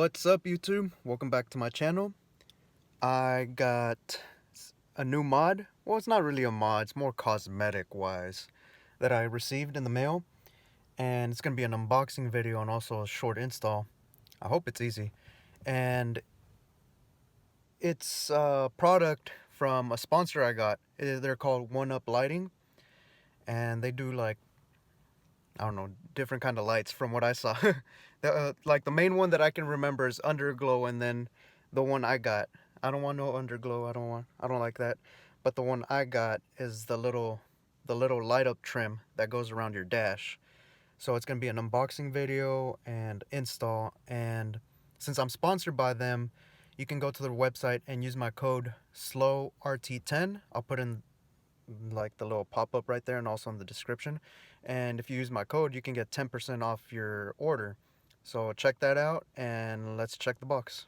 What's up, YouTube? Welcome back to my channel. I got a new mod. Well, it's not really a mod, it's more cosmetic wise, that I received in the mail. And it's going to be an unboxing video and also a short install. I hope it's easy. And it's a product from a sponsor I got. They're called One Up Lighting. And they do like, I don't know, different kind of lights from what I saw. Like the main one that I can remember is Underglow, and then the one I got, I don't want no Underglow. I don't like that. But the one I got is the little light up trim that goes around your dash. So it's gonna be an unboxing video and install. And since I'm sponsored by them, you can go to their website and use my code SLOWRT10. I'll put in like the little pop-up right there and also in the description. And if you use my code, you can get 10% off your order. So check that out and let's check the box.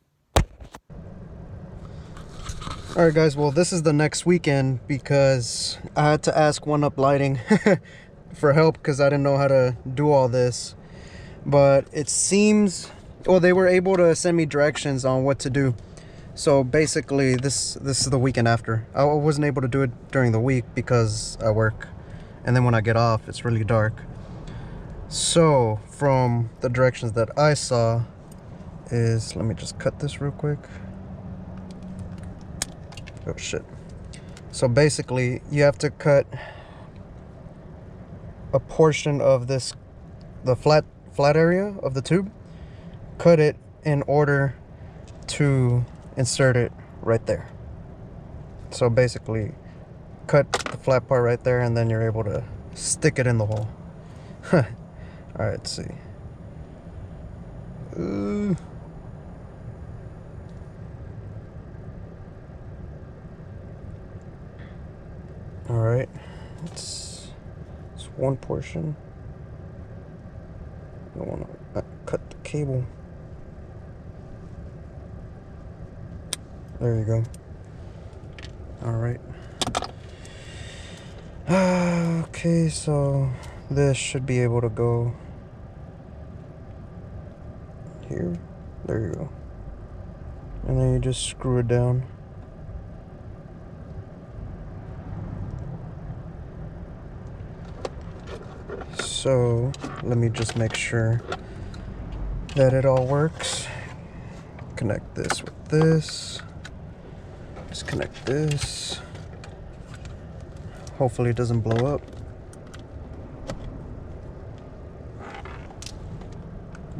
Alright guys, well this is the next weekend because I had to ask One Up Lighting for help because I didn't know how to do all this. But it seems, well, they were able to send me directions on what to do. So basically this is the weekend after. I wasn't able to do it during the week because I work, and then when I get off it's really dark. So from the directions that I saw is, let me just cut this real quick. Oh shit. So basically you have to cut a portion of this, the flat area of the tube, cut it in order to insert it right there. So basically cut the flat part right there and then you're able to stick it in the hole. Alright, let's see. Alright, it's one portion. I don't want to cut the cable. There you go. Alright. Okay, so this should be able to go here. There you go. And then you just screw it down. So let me just make sure that it all works. Connect this with this. Disconnect this. Hopefully it doesn't blow up.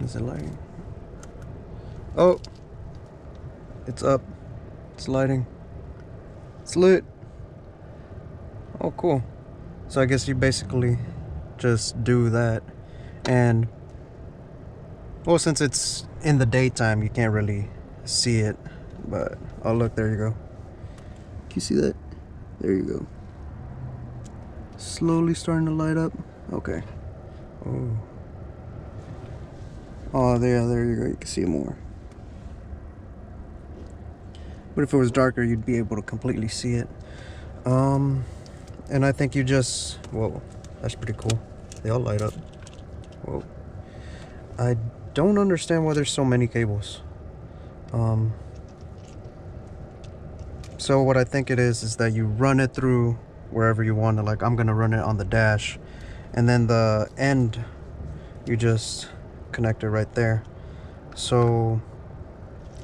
Is it lighting? Oh, it's up. It's lighting. It's lit. Oh, cool. So I guess you basically just do that. And well, since it's in the daytime, you can't really see it. But oh, look, there you go. Can you see that? There you go. Slowly starting to light up. Okay. Oh, there you go. You can see more. But if it was darker, you'd be able to completely see it. And I think you just, whoa, that's pretty cool. They all light up. Whoa. I don't understand why there's so many cables. So what I think it is that you run it through wherever you want to. Like I'm gonna run it on the dash, and then the end you just connect it right there. So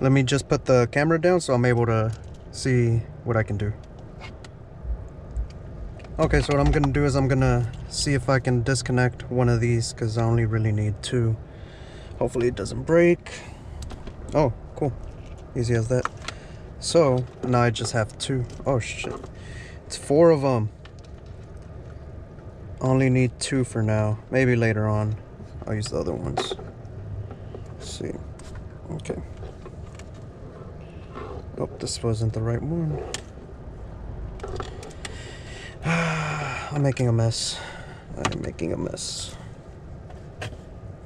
let me just put the camera down so I'm able to see what I can do. Okay, so what I'm gonna do is I'm gonna see if I can disconnect one of these because I only really need two. Hopefully it doesn't break. Oh, cool. Easy as that. So now I just have two. Oh shit. It's 4 of them. Only need 2 for now. Maybe later on I'll use the other ones. Let's see. Okay. Oh, this wasn't the right one. I'm making a mess. I'm making a mess.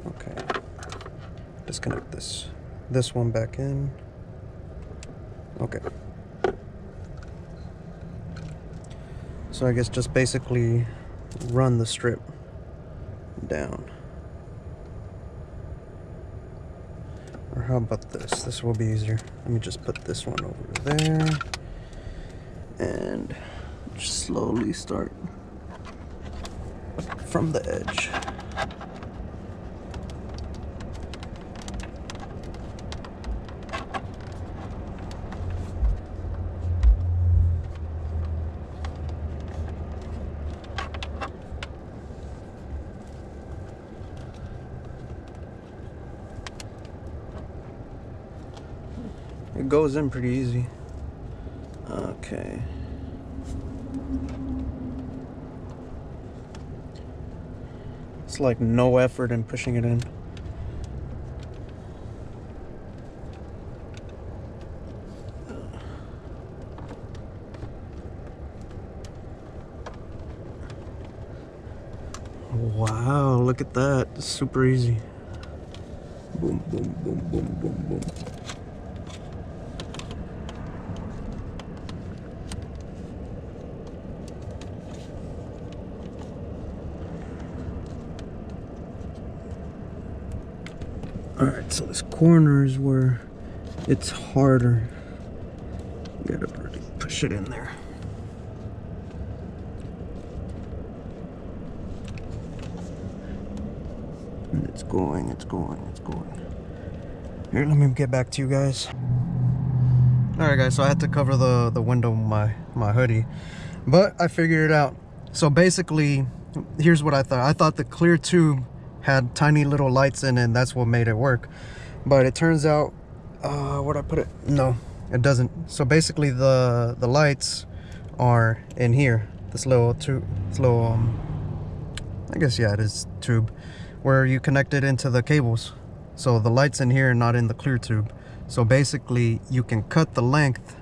Okay. Disconnect this one back in. Okay. So I guess just basically run the strip down. Or how about this? This will be easier. Let me just put this one over there and just slowly start from the edge. It goes in pretty easy. Okay. It's like no effort in pushing it in. Wow, look at that. It's super easy. Boom, boom, boom, boom, boom, boom. Alright, so this corner is where it's harder. You gotta really push it in there. And it's going, it's going, it's going. Here, let me get back to you guys. Alright guys, so I had to cover the window with my hoodie. But I figured it out. So basically, here's what I thought. I thought the clear tube had tiny little lights in it, and that's what made it work. But it turns out, where'd I put it? No, it doesn't. So basically the lights are in here. This little tube, this little, I guess, yeah, it is tube, where you connect it into the cables. So the light's in here, not in the clear tube. So basically you can cut the length.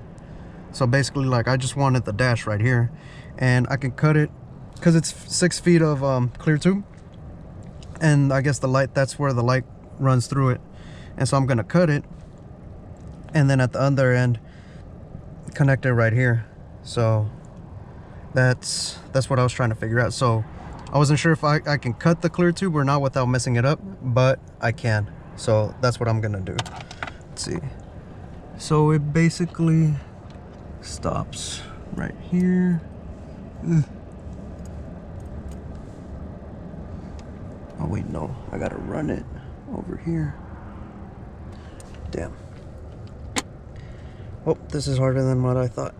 So basically, like, I just wanted the dash right here, and I can cut it because it's 6 feet of clear tube. And I guess the light, that's where the light runs through it. And so I'm gonna cut it, and then at the other end connect it right here. So that's what I was trying to figure out. So I wasn't sure if I can cut the clear tube or not without messing it up, but I can. So that's what I'm gonna do. Let's see. So it basically stops right here. Oh wait, no, I gotta run it over here. Damn. Oh, this is harder than what I thought.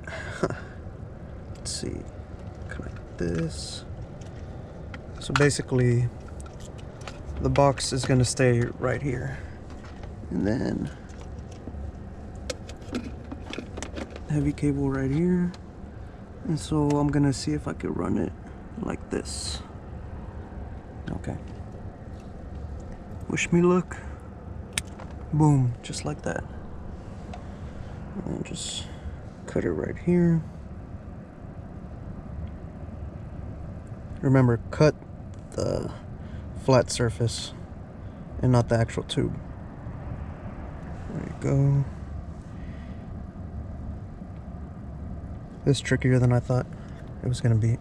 Let's see, connect this. So basically, the box is gonna stay right here. And then, heavy cable right here. And so I'm gonna see if I can run it like this. Okay. Wish me luck. Boom, just like that. And just cut it right here. Remember, cut the flat surface and not the actual tube. There you go. This is trickier than I thought it was gonna be.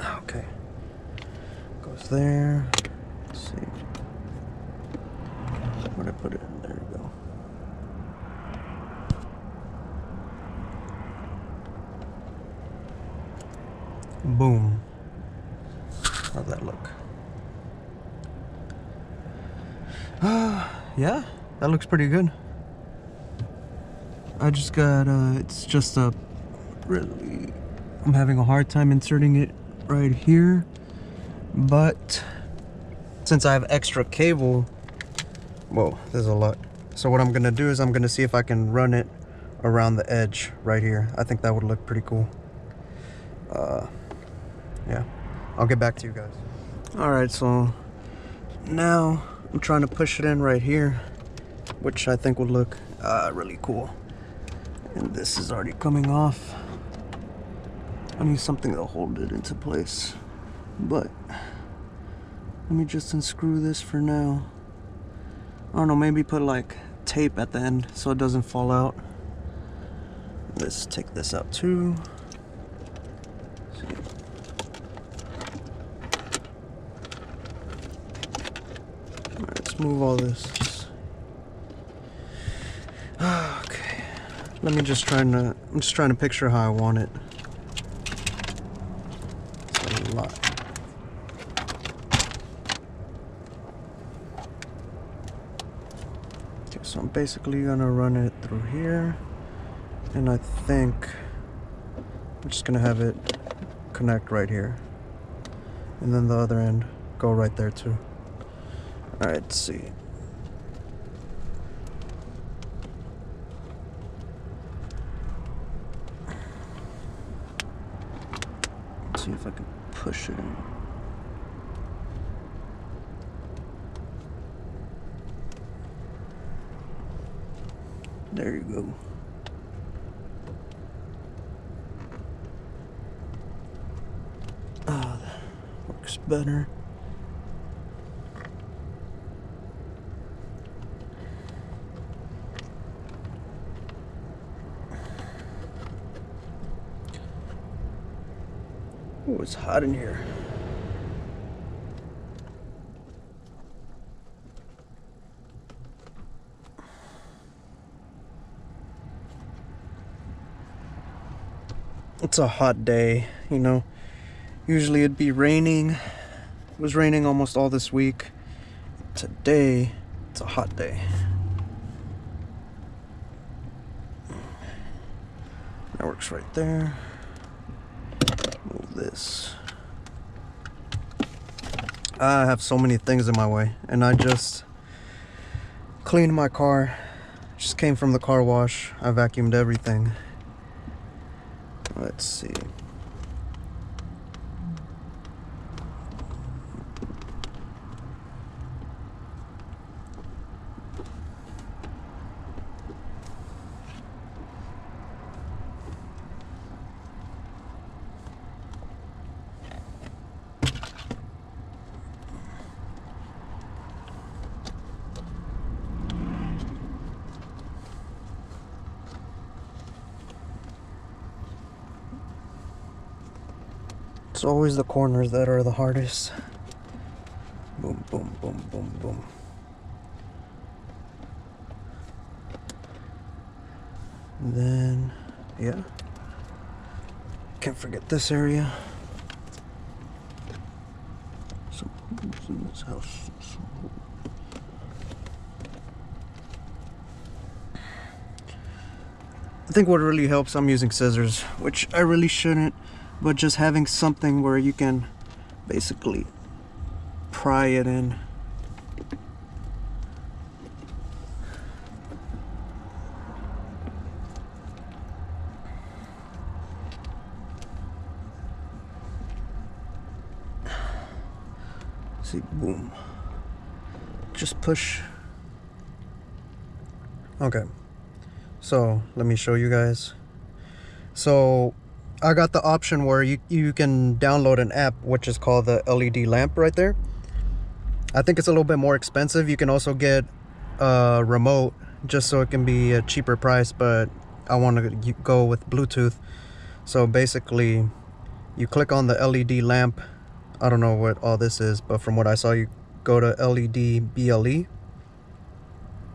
Okay. Goes there. Let's see. Where'd I put it? There we go. Boom. How'd that look? Yeah, that looks pretty good. I just got, it's just a really, I'm having a hard time inserting it right here. But since I have extra cable, whoa, there's a lot. So what I'm gonna do is I'm gonna see if I can run it around the edge right here. I think that would look pretty cool. Yeah, I'll get back to you guys. All right, so now I'm trying to push it in right here, which I think would look really cool. And this is already coming off. I need something to hold it into place, but let me just unscrew this for now. I don't know, maybe put like tape at the end so it doesn't fall out. Let's take this out too. Alright, let's move all this let me just I'm just trying to picture how I want it. It's a lot. Okay, so I'm basically gonna run it through here, and I think I'm just gonna have it connect right here, and then the other end go right there too. All right, let's see. Let's see if I can push it in. There you go. Ah, that works better. Oh, it's hot in here. It's a hot day, you know. Usually it'd be raining. It was raining almost all this week. Today, it's a hot day. That works right there. Move this. I have so many things in my way, and I just cleaned my car. Just came from the car wash. I vacuumed everything. Let's see. It's always the corners that are the hardest. Boom, boom, boom, boom, boom. And then, yeah. Can't forget this area. Some who's in this house. I think what really helps, I'm using scissors, which I really shouldn't. But just having something where you can basically pry it in. See, boom. Just push. Okay. So let me show you guys. So I got the option where you can download an app which is called the LED lamp right there. I think it's a little bit more expensive. You can also get a remote just so it can be a cheaper price, but I want to go with Bluetooth. So basically you click on the LED lamp. I don't know what all this is, but from what I saw, you go to LED BLE,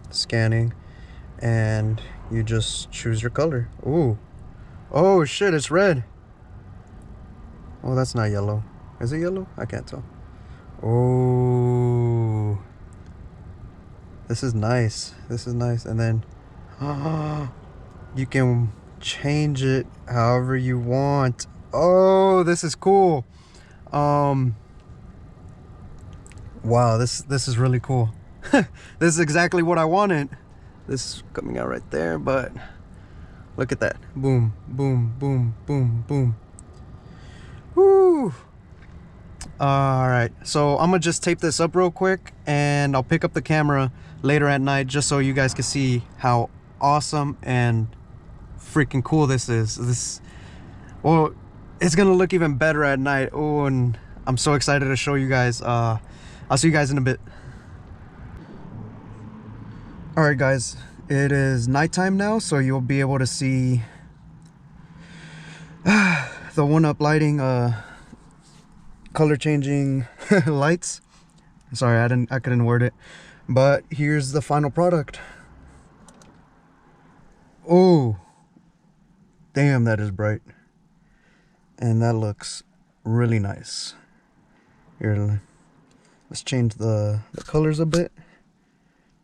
scanning, and you just choose your color. Ooh. Oh shit, it's red. Oh, that's not yellow. Is it yellow? I can't tell. Oh, this is nice. This is nice. And then you can change it however you want. Oh, this is cool. Wow, this is really cool. This is exactly what I wanted. This is coming out right there, but look at that. Boom, boom, boom, boom, boom. Woo! Alright, so I'm gonna just tape this up real quick, and I'll pick up the camera later at night just so you guys can see how awesome and freaking cool this is. Well, it's gonna look even better at night. Oh, and I'm so excited to show you guys. I'll see you guys in a bit. Alright guys, it is nighttime now, so you'll be able to see the one-up lighting, color changing lights. Sorry, I couldn't word it, but here's the final product. Oh, Damn, that is bright. And that looks really nice. Here, let's change the colors a bit.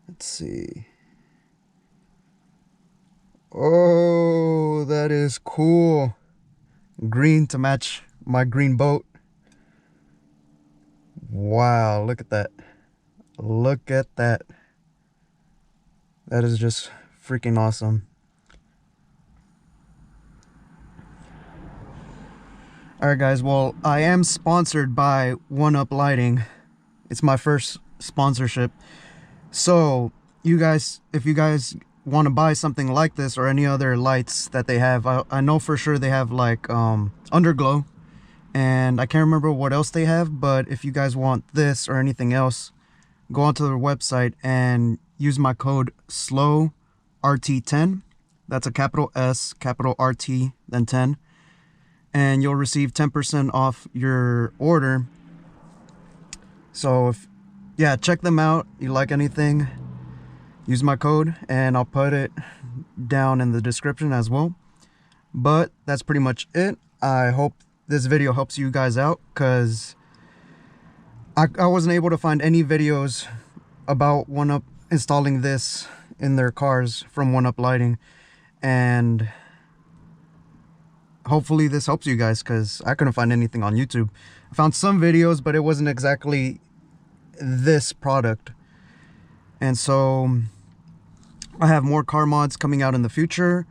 Let's see. Oh, that is cool. Green to match my green boat. Wow, look at that. Look at that. That is just freaking awesome. Alright guys, well, I am sponsored by One Up Lighting. It's my first sponsorship. So, you guys, if you guys want to buy something like this or any other lights that they have, I know for sure they have like underglow, and I can't remember what else they have, but if you guys want this or anything else, go onto their website and use my code SLOWRT10. That's a capital S, capital RT, then 10. And you'll receive 10% off your order. So yeah, check them out. You like anything, use my code, and I'll put it down in the description as well. But that's pretty much it. I hope this video helps you guys out, because I wasn't able to find any videos about One Up installing this in their cars from One Up Lighting, and hopefully this helps you guys, because I couldn't find anything on YouTube. I found some videos, but it wasn't exactly this product. And so I have more car mods coming out in the future,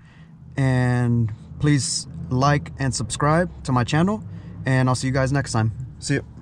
and please like and subscribe to my channel, and I'll see you guys next time. See you.